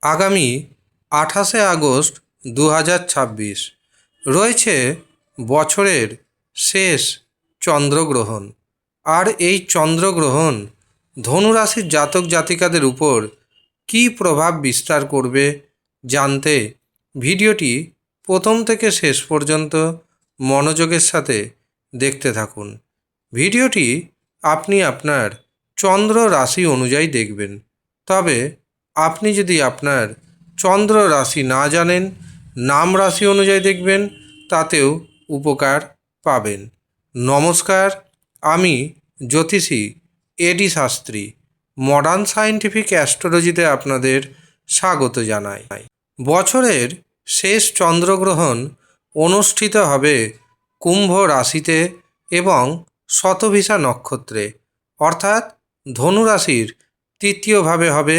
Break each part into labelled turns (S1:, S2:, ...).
S1: আগামী 28শে আগস্ট 2026 রয়েছে বছরের শেষ চন্দ্রগ্রহণ। আর এই চন্দ্রগ্রহণ ধনুরাশির জাতক জাতিকাদের উপর কী প্রভাব বিস্তার করবে জানতে ভিডিওটি প্রথম থেকে শেষ পর্যন্ত মনোযোগের সাথে দেখতে থাকুন। ভিডিওটি আপনি আপনার চন্দ্র রাশি অনুযায়ী দেখবেন। তবে আপনি যদি আপনার চন্দ্র রাশি না জানেন, নাম রাশি অনুযায়ী দেখবেন, তাতেও উপকার পাবেন। নমস্কার, আমি জ্যোতিষী এডি শাস্ত্রী মডার্ন সায়েন্টিফিক অ্যাস্ট্রোলজিতে আপনাদের স্বাগত জানাই। বছরের শেষ চন্দ্রগ্রহণ অনুষ্ঠিত হবে কুম্ভ রাশিতে এবং শতভিষা নক্ষত্রে, অর্থাৎ ধনুরাশির তৃতীয়ভাবে হবে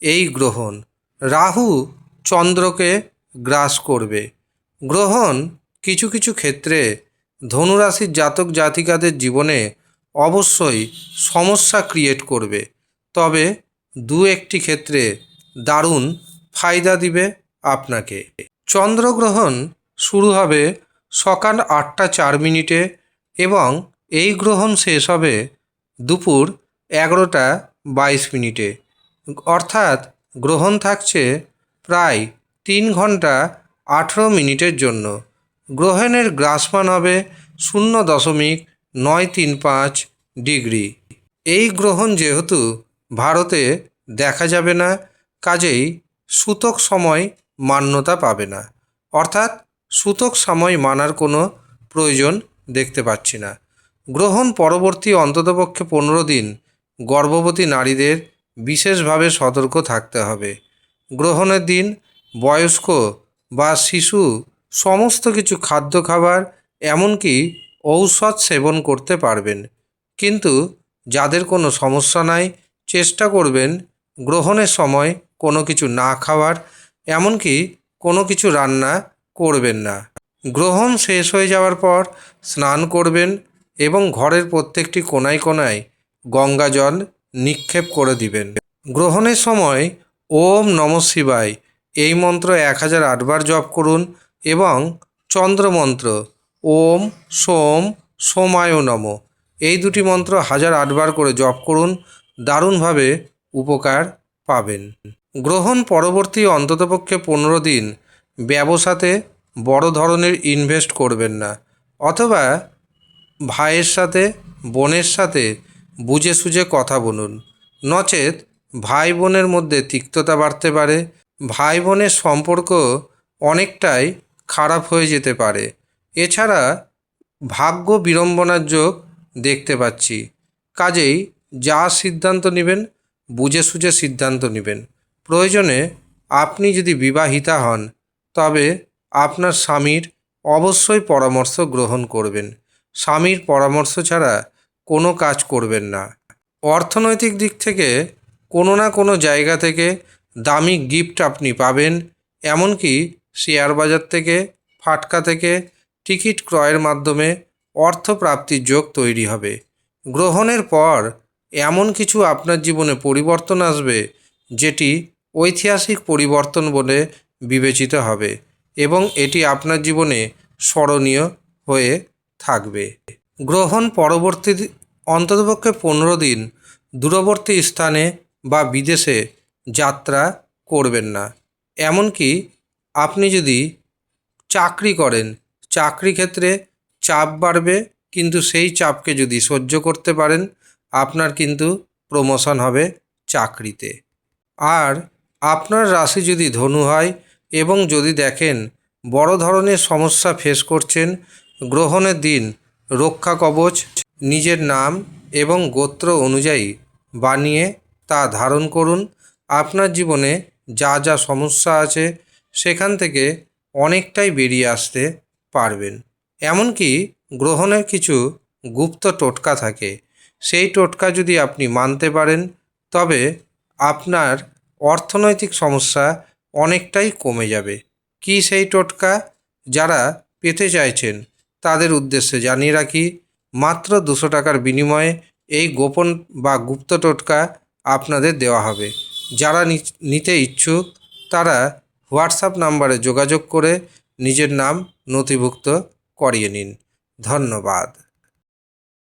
S1: এই গ্রহণ। রাহু চন্দ্রকে গ্রাস করবে। গ্রহণ কিছু কিছু ক্ষেত্রে ধনুরাশির জাতক জাতিকাদের জীবনে অবশ্যই সমস্যা ক্রিয়েট করবে, তবে দু একটি ক্ষেত্রে দারুণ ফায়দা দিবে আপনাকে। চন্দ্রগ্রহণ শুরু হবে সকাল 8টা 4 মিনিটে এবং এই গ্রহণ শেষ হবে দুপুর 11টা 22 মিনিটে, অর্থাৎ গ্রহণ থাকছে প্রায় 3 ঘন্টা 18 মিনিটের জন্য। গ্রহণের গ্রাসমান হবে 0.935 ডিগ্রি। এই গ্রহণ যেহেতু ভারতে দেখা যাবে না, কাজেই সূতক সময় মান্যতা পাবে না, অর্থাৎ সূতক সময় মানার কোনো প্রয়োজন দেখতে পাচ্ছি না। গ্রহণ পরবর্তী অন্ততপক্ষে 15 দিন গর্ভবতী নারীদের বিশেষভাবে সতর্ক থাকতে হবে। গ্রহণের দিন বয়স্ক বা শিশু সমস্ত কিছু খাদ্য খাবার এমনকি ঔষধ সেবন করতে পারবেন, কিন্তু যাদের কোনো সমস্যা নাই চেষ্টা করবেন গ্রহণের সময় কোনো কিছু না খাওয়ার, এমনকি কোনো কিছু রান্না করবেন না। গ্রহণ শেষ হয়ে যাওয়ার পর স্নান করবেন এবং ঘরের প্রত্যেকটি কোনায় কোনায় গঙ্গা জল নিক্ষেপ করে দিবেন। গ্রহণের সময় ওম নমঃ শিবায় এই মন্ত্র 1008 বার জপ করুন এবং চন্দ্রমন্ত্র ওম সোম সোমায় নমঃ এই দুটি মন্ত্র 1008 বার করে জপ করুন। দারুণভাবে উপকার পাবেন। গ্রহণ পরবর্তী অন্ততপক্ষে 15 দিন ব্যবসাতে বড় ধরনের ইনভেস্ট করবেন না, অথবা ভাইয়ের সাথে বোনের সাথে বুঝে সুঝে কথা বলুন, নচেত ভাই বোনের মধ্যে তিক্ততা বাড়তে পারে। ভাই বোনের সম্পর্ক অনেকটাই খারাপ হয়ে যেতে পারে। এছাড়া ভাগ্য বিড়ম্বনার যোগ দেখতে পাচ্ছি, কাজেই যা সিদ্ধান্ত নেবেন বুঝে সুঝে সিদ্ধান্ত নেবেন। প্রয়োজনে আপনি যদি বিবাহিতা হন তবে আপনার স্বামীর অবশ্যই পরামর্শ গ্রহণ করবেন। স্বামীর পরামর্শ ছাড়া কোনো কাজ করবেন না। অর্থনৈতিক দিক থেকে কোনো না কোনো জায়গা থেকে দামি গিফট আপনি পাবেন, এমনকি শেয়ার বাজার থেকে, ফাটকা থেকে টিকিট ক্রয়ের মাধ্যমে অর্থপ্রাপ্তির যোগ তৈরি হবে। গ্রহণের পর এমন কিছু আপনার জীবনে পরিবর্তন আসবে যেটি ঐতিহাসিক পরিবর্তন বলে বিবেচিত হবে এবং এটি আপনার জীবনে স্মরণীয় হয়ে থাকবে। গ্রহণ পরবর্তী অন্ততপক্ষে 15 দিন দূরবর্তী স্থানে বা বিদেশে যাত্রা করবেন না। এমনকি আপনি যদি চাকরি করেন, চাকরি ক্ষেত্রে চাপ বাড়বে, কিন্তু সেই চাপকে যদি সহ্য করতে পারেন আপনার কিন্তু প্রমোশন হবে চাকরিতে। আর আপনার রাশি যদি ধনু হয় এবং যদি দেখেন বড় ধরনের সমস্যা ফেস করছেন, গ্রহণের দিন রক্ষা কবচ নিজের নাম এবং গোত্র অনুযায়ী বানিয়ে তা ধারণ করুন। আপনার জীবনে যা যা সমস্যা আছে সেখান থেকে অনেকটাই বেরিয়ে আসতে পারবেন। এমনকি গ্রহণের কিছু গুপ্ত টোটকা থাকে, সেই টোটকা যদি আপনি মানতে পারেন তবে আপনার অর্থনৈতিক সমস্যা অনেকটাই কমে যাবে। কি সেই টোটকা? যারা পেতে চাইছেন তাদের উদ্দেশ্যে জানিয়ে রাখি, মাত্র 200 টাকার বিনিময়ে এই গোপন বা গুপ্ত টোটকা আপনাদের দেওয়া হবে। যারা নিতে ইচ্ছুক তারা হোয়াটসঅ্যাপ নাম্বারে যোগাযোগ করে নিজের নাম নথিভুক্ত করিয়ে নিন। ধন্যবাদ।